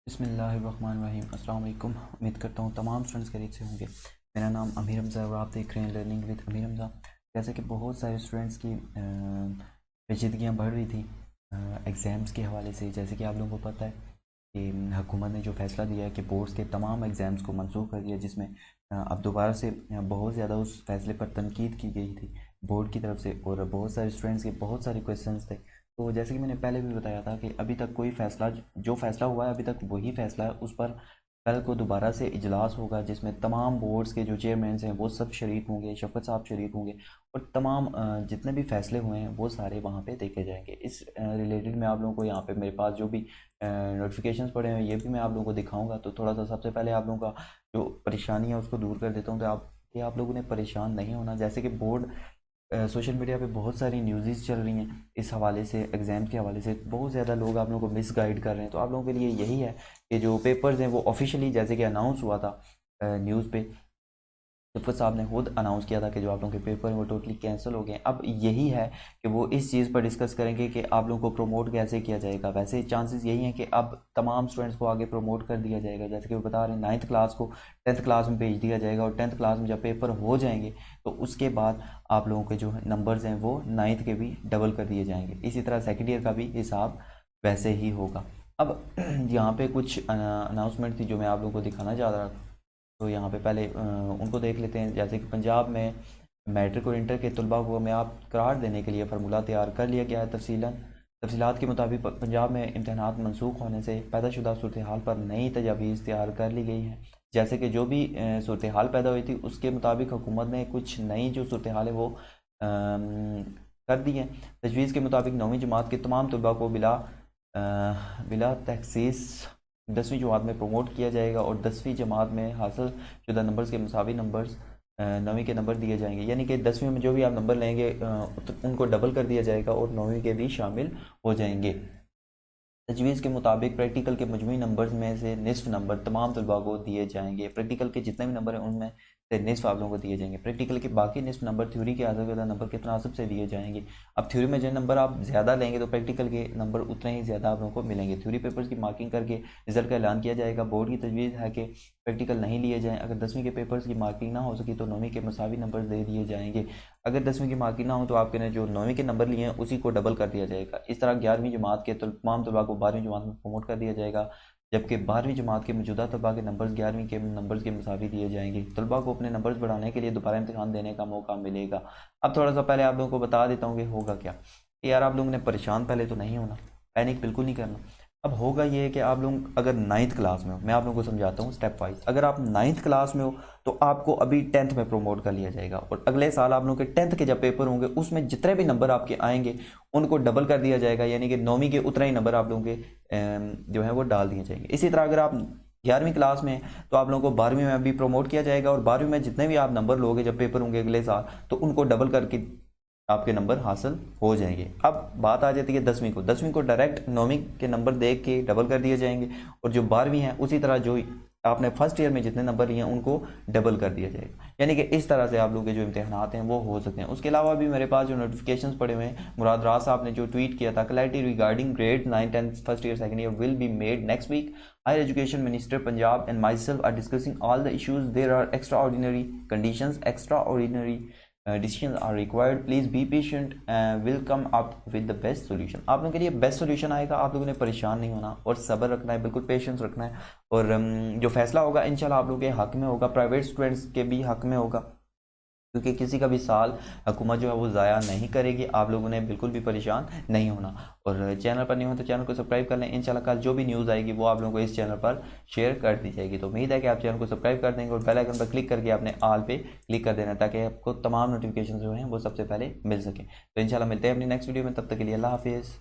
बिस्मिल्लाहिर्रहमानिर्रहीम। अस्सलाम वालेकुम। उम्मीद करता हूँ तमाम स्टूडेंट्स खैरियत से होंगे। मेरा नाम अमीर हमज़ा और आप देख रहे हैं लर्निंग विद अमीर हमज़ा। जैसे कि बहुत सारे स्टूडेंट्स की पेचीदगियाँ बढ़ रही थी एग्ज़ाम्स के हवाले से। जैसे कि आप लोगों को पता है कि हुकूमत ने जो फ़ैसला दिया है कि बोर्ड्स के तमाम एग्ज़ाम्स को मनसूख कर दिया, जिसमें अब दोबारा से बहुत ज़्यादा उस फैसले पर तनकीद की गई थी बोर्ड की तरफ से, और बहुत सारे स्टूडेंट्स के बहुत सारे क्वेश्चंस थे। तो जैसे कि मैंने पहले भी बताया था कि अभी तक कोई फ़ैसला, जो फ़ैसला हुआ है अभी तक वही फ़ैसला है। उस पर कल को दोबारा से इजलास होगा जिसमें तमाम बोर्ड्स के जो चेयरमैन हैं वो सब शरीक होंगे, शफ़क़त साहब शरीक होंगे, और तमाम जितने भी फ़ैसले हुए हैं वो सारे वहाँ पे देखे जाएंगे। इस रिलेटेड मैं आप लोगों को यहाँ पे मेरे पास जो भी नोटिफिकेशंस पड़े हैं ये भी मैं आप लोगों को दिखाऊंगा। तो थोड़ा सा सबसे पहले आप लोगों का जो परेशानी है उसको दूर कर देता हूँ, तो आप लोगों ने परेशान नहीं होना। जैसे कि बोर्ड सोशल मीडिया पे बहुत सारी न्यूज़ चल रही हैं इस हवाले से, एग्ज़ाम के हवाले से बहुत ज़्यादा लोग आप लोगों को मिस गाइड कर रहे हैं। तो आप लोगों के लिए यही है कि जो पेपर्स हैं वो ऑफिशियली जैसे कि अनाउंस हुआ था न्यूज़ पे, सफ़र साहब ने खुद अनाउंस किया था कि जो आप लोगों के पेपर हैं वो टोटली कैंसिल हो गए। अब यही है कि वो इस चीज़ पर डिस्कस करेंगे कि आप लोगों को प्रमोट कैसे किया जाएगा। वैसे चांसेस यही हैं कि अब तमाम स्टूडेंट्स को आगे प्रमोट कर दिया जाएगा। जैसे कि वो बता रहे हैं 9th क्लास को 10th क्लास में भेज दिया जाएगा, और 10th क्लास में जब पेपर हो जाएंगे तो उसके बाद आप लोगों के जो नंबर्स हैं वो 9th के भी डबल कर दिए जाएंगे। इसी तरह सेकेंड ईयर का भी हिसाब वैसे ही होगा। अब यहाँ पे कुछ अनाउंसमेंट थी जो मैं आप लोगों को दिखाना चाह रहा था। तो यहाँ पे पहले उनको देख लेते हैं। जैसे कि पंजाब में मैट्रिक और इंटर के तलबा को में आप करार देने के लिए फार्मूला तैयार कर लिया गया है। तफसीलात के मुताबिक पंजाब में इम्तहानात मनसूख होने से पैदाशुदा सूरत हाल पर नई तजावीज़ तैयार कर ली गई हैं। जैसे कि जो भी सूरत हाल पैदा हुई थी उसके मुताबिक हुकूमत ने कुछ नई जो सूरत हाल है वो कर दी है। तजवीज़ के मुताबिक 9वीं जमात के तमाम तलबा को बिला तखसीस 10वीं जमात में प्रमोट किया जाएगा, और 10वीं जमात में हासिल शुदा नंबर्स के मुसावी नंबर्स 9वीं के नंबर दिए जाएंगे। यानी कि 10वीं में जो भी आप नंबर लेंगे उनको डबल कर दिया जाएगा और 9वीं के भी शामिल हो जाएंगे। तजवीज़ के मुताबिक प्रैक्टिकल के मजमूई नंबर्स में से निस्फ नंबर तमाम तलबा को दिए जाएंगे। प्रैक्टिकल के जितने भी नंबर हैं उनमें से निस्फ आप लोगों को दिए जाएंगे। प्रैक्टिकल के बाकी निस्फ नंबर थ्योरी के आधा ज़्यादा नंबर के तनासब से दिए जाएंगे। अब थ्योरी में जो नंबर आप ज़्यादा लेंगे तो प्रैक्टिकल के नंबर उतने ही ज़्यादा आप लोगों को मिलेंगे। थ्योरी पेपर्स की मार्किंग करके रिजल्ट का ऐलान किया जाएगा। बोर्ड की तजवीज़ है कि प्रैक्टिकल नहीं लिए जाएँ। अगर 10वीं के पेपर्स की मार्किंग ना हो सकी तो 9वीं के मसावी नंबर दे दिए जाएंगे। अगर 10वीं की मार्किंग ना हो तो आपके ने जो 9वीं के नंबर लिए हैं उसी को डबल कर दिया जाएगा। इस तरह 11वीं जमात के तमाम तलबा को 12वीं जमात में प्रमोट कर दिया जाएगा, जबकि 12वीं जमात के मौजूदा तलबा के नंबर्स 11वीं के नंबर्स के मुसावी दिए जाएंगे। तलबा को अपने नंबर्स बढ़ाने के लिए दोबारा इम्तहान देने का मौका मिलेगा। अब थोड़ा सा पहले आप लोगों को बता देता हूँ कि होगा क्या। कि यार आप लोगों ने परेशान पहले तो नहीं होना, पैनिक बिल्कुल नहीं करना। अब होगा ये कि आप लोग अगर 9th क्लास में हो, मैं आप लोगों को समझाता हूँ स्टेप वाइज। अगर आप 9th क्लास में हो तो आपको अभी 10th में प्रमोट कर लिया जाएगा, और अगले साल आप लोगों के 10th के जब पेपर होंगे उसमें जितने भी नंबर आपके आएंगे उनको डबल कर दिया जाएगा। यानी कि 9वीं के उतने ही नंबर आप लोगों के जो है वो डाल दिए जाएंगे। इसी तरह अगर आप 11वीं क्लास में तो आप लोगों को 12वीं में भी प्रमोट किया जाएगा, और 12वीं में जितने भी आप नंबर लोगे जब पेपर होंगे अगले साल तो उनको डबल करके आपके नंबर हासिल हो जाएंगे। अब बात आ जाती है 10वीं को। 10वीं को डायरेक्ट 9वीं के नंबर देख के डबल कर दिए जाएंगे, और जो 12वीं है उसी तरह जो आपने फर्स्ट ईयर में जितने नंबर लिए हैं उनको डबल कर दिया जाएगा। यानी कि इस तरह से आप लोग के जो इम्तहानात हैं वो हो सकते हैं। उसके अलावा भी मेरे पास जो नोटिफिकेशंस पड़े हुए हैं, मुराद राज साहब ने जो ट्वीट किया था, clarity regarding grade 9, 10 first year second year will be made next week. Higher education minister Punjab and myself are discussing all the issues. There are extraordinary conditions, extraordinary decisions are required, please be patient and will come up with the best solution। आप लोगों के लिए best solution आएगा। आप लोगों ने परेशान नहीं होना और सब्र रखना है, बिल्कुल पेशेंस रखना है, और जो फैसला होगा इंशाल्लाह आप लोगों के हक में होगा, प्राइवेट स्टूडेंट्स के भी हक में होगा, क्योंकि किसी का भी साल हुकूमत जो है वो ज़ाया नहीं करेगी। आप लोगों ने बिल्कुल भी परेशान नहीं होना, और चैनल पर नहीं हो तो चैनल को सब्सक्राइब कर लें। इंशाल्लाह कल जो भी न्यूज़ आएगी वो आप लोगों को इस चैनल पर शेयर कर दी जाएगी। तो उम्मीद है कि आप चैनल को सब्सक्राइब कर देंगे और बेल आइकन पर क्लिक करके अपने ऑल पे क्लिक कर देना, ताकि आपको तमाम नोटिफिकेशन जो हैं वो सबसे पहले मिल सकें। तो इंशाल्लाह मिलते हैं अपनी नेक्स्ट वीडियो में, तब तक के लिए अल्लाह हाफिज़।